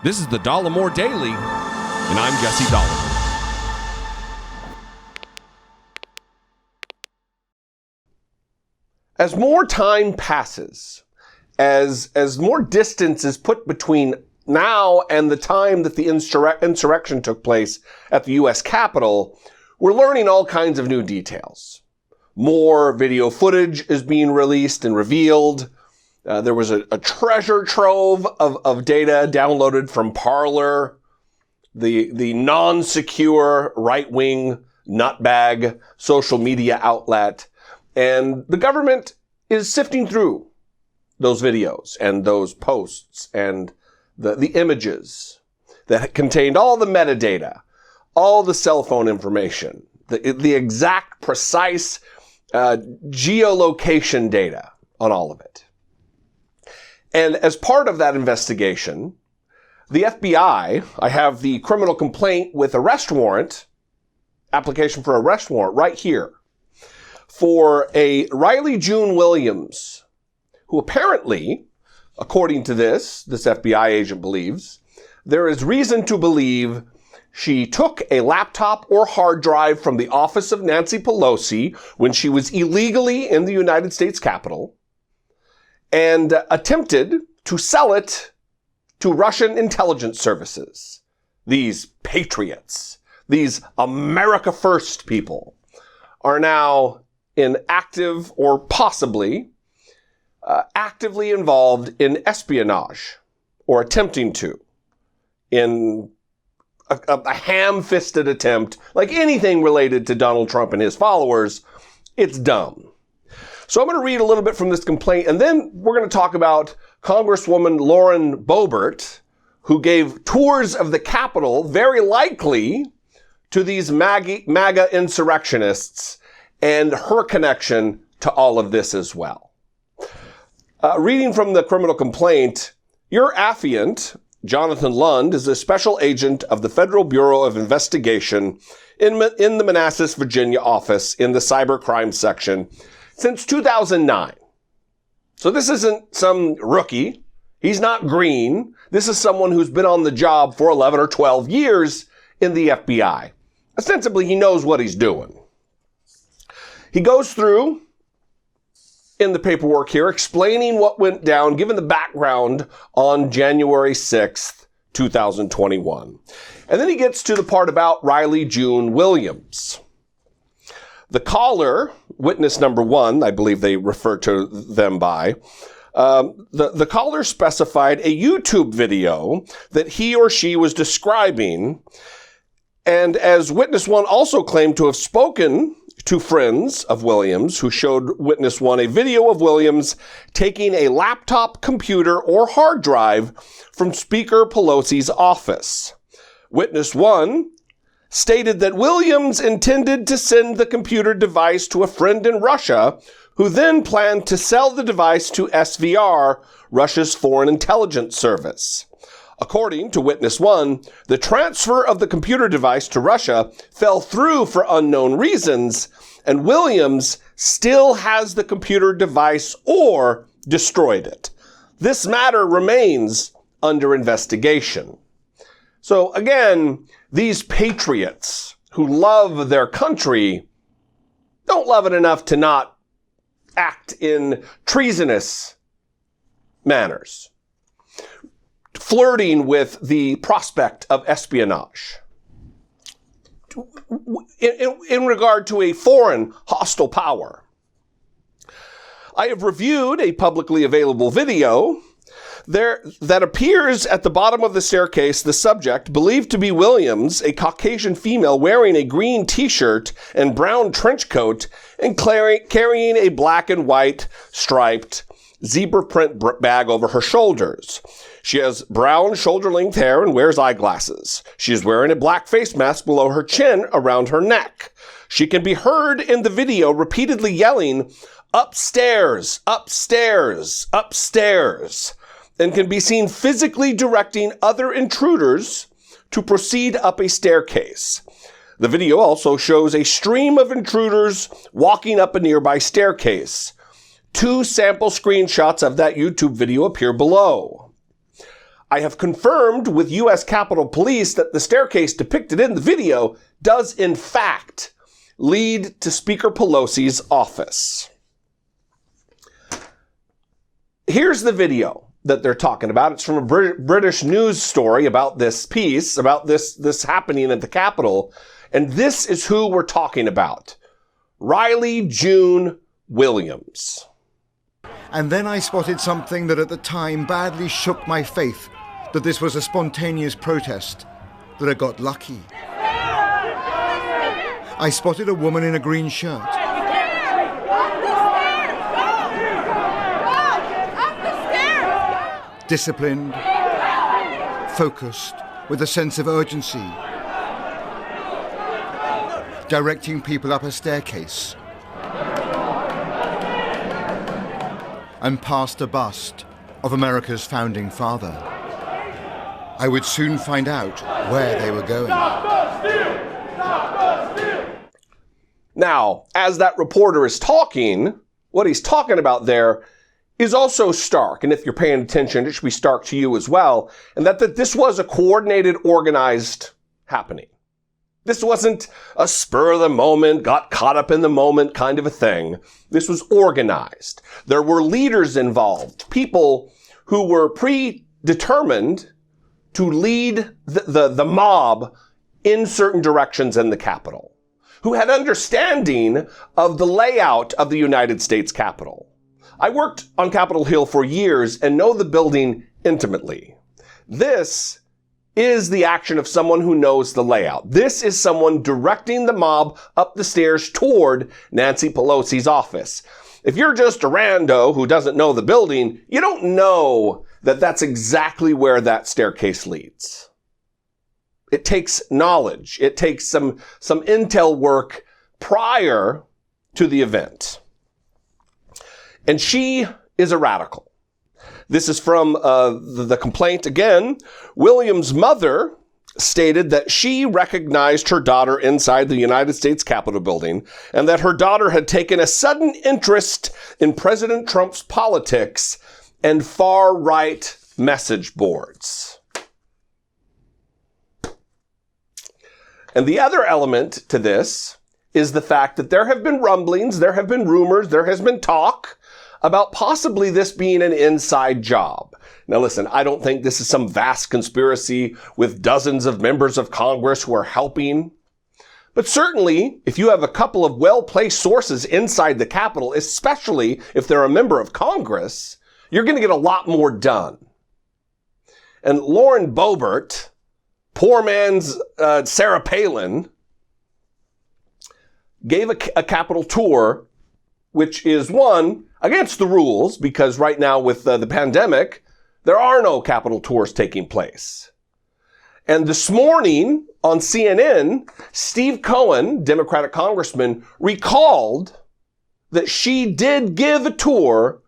This is the Dollemore Daily, and I'm Jesse Dollemore. As more time passes, as more distance is put between now and the time that the insurrection took place at the U.S. Capitol, we're learning all kinds of new details. More video footage is being released and revealed. There was a treasure trove of data downloaded from Parler, the non-secure right-wing nutbag social media outlet. And the government is sifting through those videos and those posts and the images that contained all the metadata, all the cell phone information, the exact precise geolocation data on all of it. And as part of that investigation, the FBI, I have the criminal complaint with arrest warrant, application for arrest warrant right here, for a Riley June Williams, who apparently, according to this FBI agent believes, there is reason to believe she took a laptop or hard drive from the office of Nancy Pelosi when she was illegally in the United States Capitol and attempted to sell it to Russian intelligence services. These patriots, these America First people, are now in active or possibly actively involved in espionage or attempting to in a ham-fisted attempt, like anything related to Donald Trump and his followers. It's dumb. So I'm going to read a little bit from this complaint, and then we're going to talk about Congresswoman Lauren Boebert, who gave tours of the Capitol, very likely to these MAGA insurrectionists, and her connection to all of this as well. Reading from the criminal complaint, your affiant, Jonathan Lund, is a special agent of the Federal Bureau of Investigation in the Manassas, Virginia office in the cybercrime section since 2009. So this isn't some rookie. He's not green. This is someone who's been on the job for 11 or 12 years in the FBI. Ostensibly, he knows what he's doing. He goes through in the paperwork here explaining what went down, given the background on January 6th, 2021. And then he gets to the part about Riley June Williams. The caller, witness number one, I believe they refer to them by, the caller specified a YouTube video that he or she was describing. And as witness one also claimed to have spoken to friends of Williams, who showed witness one a video of Williams taking a laptop, computer, or hard drive from Speaker Pelosi's office. Witness one stated that Williams intended to send the computer device to a friend in Russia, who then planned to sell the device to SVR, Russia's foreign intelligence service. According to witness one, the transfer of the computer device to Russia fell through for unknown reasons, and Williams still has the computer device or destroyed it. This matter remains under investigation. So again, these patriots who love their country don't love it enough to not act in treasonous manners, flirting with the prospect of espionage in regard to a foreign hostile power. I have reviewed a publicly available video that appears at the bottom of the staircase. The subject, believed to be Williams, a Caucasian female wearing a green t-shirt and brown trench coat and carrying a black and white striped zebra print bag over her shoulders. She has brown shoulder-length hair and wears eyeglasses. She is wearing a black face mask below her chin around her neck. She can be heard in the video repeatedly yelling, "Upstairs, upstairs, upstairs," and can be seen physically directing other intruders to proceed up a staircase. The video also shows a stream of intruders walking up a nearby staircase. 2 sample screenshots of that YouTube video appear below. I have confirmed with U.S. Capitol Police that the staircase depicted in the video does in fact lead to Speaker Pelosi's office. Here's the video that they're talking about. It's from a British news story about this piece, about this happening at the Capitol. And this is who we're talking about. Riley June Williams. And then I spotted something that at the time badly shook my faith that this was a spontaneous protest, that I got lucky. I spotted a woman in a green shirt. Disciplined, focused, with a sense of urgency, directing people up a staircase and past a bust of America's founding father. I would soon find out where they were going. Now, as that reporter is talking, what he's talking about there is also stark. And if you're paying attention, it should be stark to you as well. And that this was a coordinated, organized happening. This wasn't a spur of the moment, got caught up in the moment kind of a thing. This was organized. There were leaders involved, people who were predetermined to lead the mob in certain directions in the Capitol, who had understanding of the layout of the United States Capitol. I worked on Capitol Hill for years and know the building intimately. This is the action of someone who knows the layout. This is someone directing the mob up the stairs toward Nancy Pelosi's office. If you're just a rando who doesn't know the building, you don't know that that's exactly where that staircase leads. It takes knowledge. It takes some intel work prior to the event. And she is a radical. This is from the complaint again. Williams' mother stated that she recognized her daughter inside the United States Capitol building and that her daughter had taken a sudden interest in President Trump's politics and far-right message boards. And the other element to this is the fact that there have been rumblings, there have been rumors, there has been talk about possibly this being an inside job. Now listen, I don't think this is some vast conspiracy with dozens of members of Congress who are helping. But certainly, if you have a couple of well-placed sources inside the Capitol, especially if they're a member of Congress, you're going to get a lot more done. And Lauren Boebert, poor man's Sarah Palin, gave a Capitol tour, which is one, against the rules, because right now with the pandemic, there are no Capitol tours taking place. And this morning on CNN, Steve Cohen, Democratic congressman, recalled that she did give a tour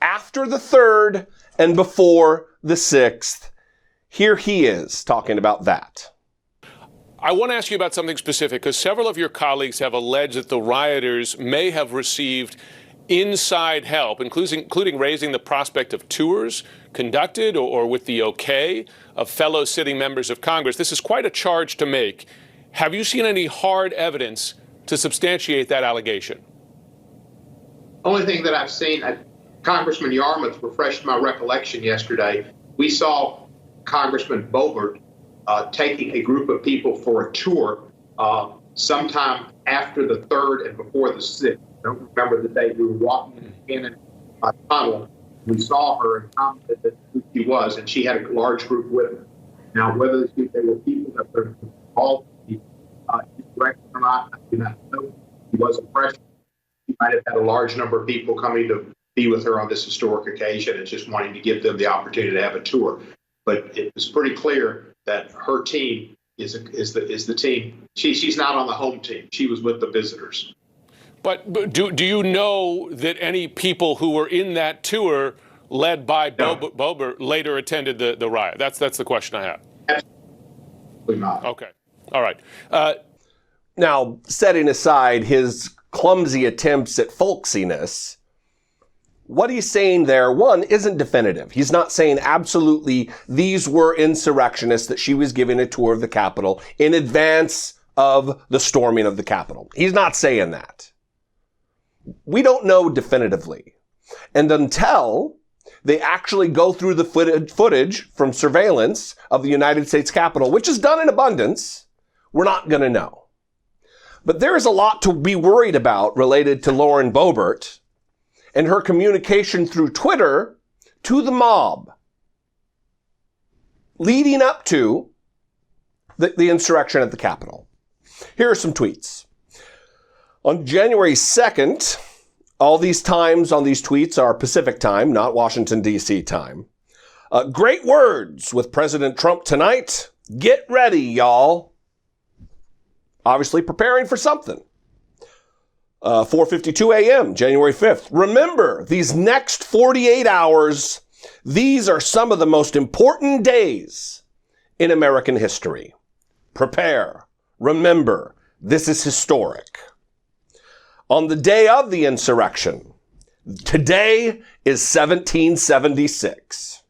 after the 3rd and before the 6th. Here he is talking about that. I want to ask you about something specific, because several of your colleagues have alleged that the rioters may have received inside help, including raising the prospect of tours conducted or with the okay of fellow sitting members of Congress. This is quite a charge to make. Have you seen any hard evidence to substantiate that allegation? Only thing that I've seen, Congressman Yarmouth refreshed my recollection yesterday. We saw Congressman Boebert taking a group of people for a tour sometime after the 3rd and before the 6th. I don't remember the day. We were walking in a tunnel. We saw her and commented that who she was, and she had a large group with her. Now, whether they were people that were involved in the insurrection or not, I do not know. She was a freshman. She might have had a large number of people coming to be with her on this historic occasion and just wanting to give them the opportunity to have a tour. But it was pretty clear that her team is the team. She's not on the home team. She was with the visitors. But do you know that any people who were in that tour led by Boebert later attended the riot? That's the question I have. Absolutely not. Okay. All right. Now, setting aside his clumsy attempts at folksiness, what he's saying there, one, isn't definitive. He's not saying absolutely these were insurrectionists that she was giving a tour of the Capitol in advance of the storming of the Capitol. He's not saying that. We don't know definitively. And until they actually go through the footage from surveillance of the United States Capitol, which is done in abundance, we're not going to know. But there is a lot to be worried about related to Lauren Boebert and her communication through Twitter to the mob leading up to the insurrection at the Capitol. Here are some tweets. On January 2nd, all these times on these tweets are Pacific time, not Washington, D.C. time. Great words with President Trump tonight. Get ready, y'all. Obviously preparing for something. 4:52 a.m., January 5th. Remember, these next 48 hours, these are some of the most important days in American history. Prepare. Remember, this is historic. On the day of the insurrection, today is 1776.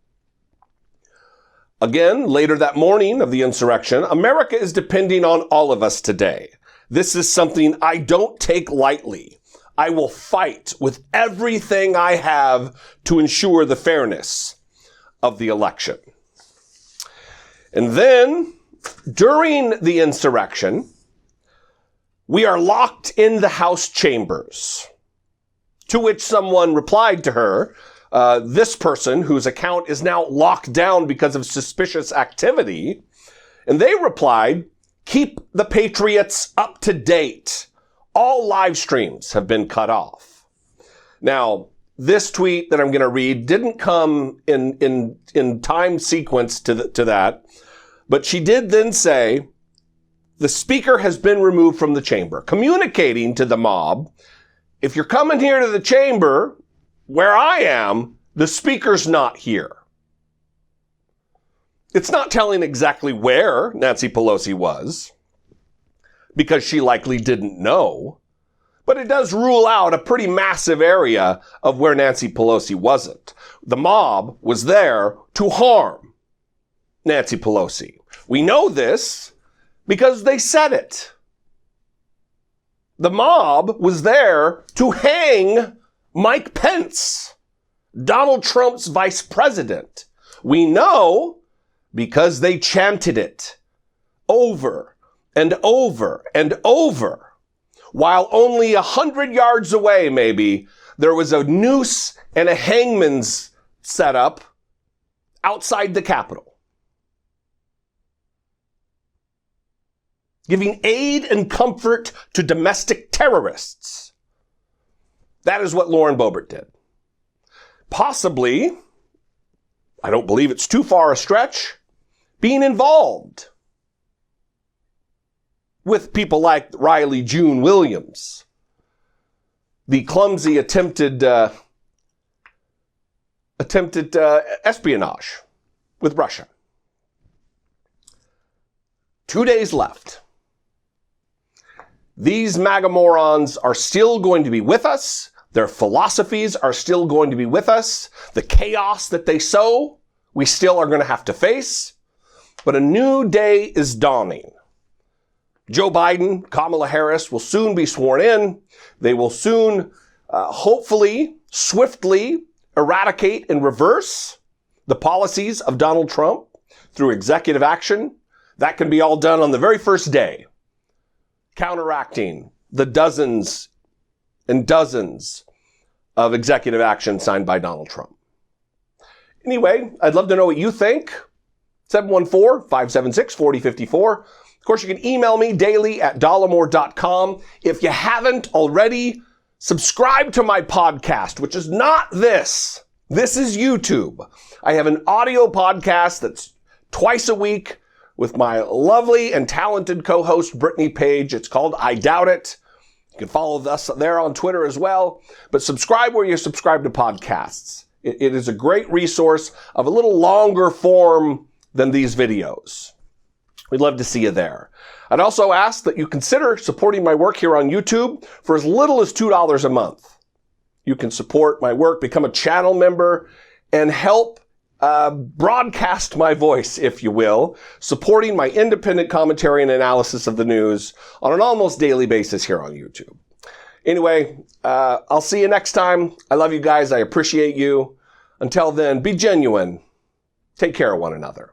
Again, later that morning of the insurrection, America is depending on all of us today. This is something I don't take lightly. I will fight with everything I have to ensure the fairness of the election. And then, during the insurrection, we are locked in the House chambers, to which someone replied to her, this person whose account is now locked down because of suspicious activity, and they replied, "Keep the patriots up to date. All live streams have been cut off." Now, this tweet that I'm going to read didn't come in time sequence to that, but she did then say, "The speaker has been removed from the chamber," communicating to the mob, if you're coming here to the chamber where I am, the speaker's not here. It's not telling exactly where Nancy Pelosi was, because she likely didn't know, but it does rule out a pretty massive area of where Nancy Pelosi wasn't. The mob was there to harm Nancy Pelosi. We know this because they said it. The mob was there to hang Mike Pence, Donald Trump's vice president. We know because they chanted it over and over and over. While only 100 yards away, maybe, there was a noose and a hangman's set up outside the Capitol, giving aid and comfort to domestic terrorists. That is what Lauren Boebert did. Possibly, I don't believe it's too far a stretch, being involved with people like Riley June Williams, the clumsy attempted espionage with Russia. 2 days left. These MAGA morons are still going to be with us. Their philosophies are still going to be with us. The chaos that they sow, we still are going to have to face. But a new day is dawning. Joe Biden, Kamala Harris will soon be sworn in. They will soon, hopefully, swiftly eradicate and reverse the policies of Donald Trump through executive action. That can be all done on the very first day, counteracting the dozens and dozens of executive action signed by Donald Trump. Anyway, I'd love to know what you think. 714-576-4054. Of course, you can email me daily at dollemore.com. If you haven't already, subscribe to my podcast, which is not this. This is YouTube. I have an audio podcast that's twice a week with my lovely and talented co-host, Brittany Page. It's called I Doubt It. You can follow us there on Twitter as well. But subscribe where you subscribe to podcasts. It is a great resource of a little longer form than these videos. We'd love to see you there. I'd also ask that you consider supporting my work here on YouTube for as little as $2 a month. you can support my work, become a channel member, and help broadcast my voice, if you will, supporting my independent commentary and analysis of the news on an almost daily basis here on YouTube. Anyway, I'll see you next time. I love you guys. I appreciate you. Until then, be genuine. Take care of one another.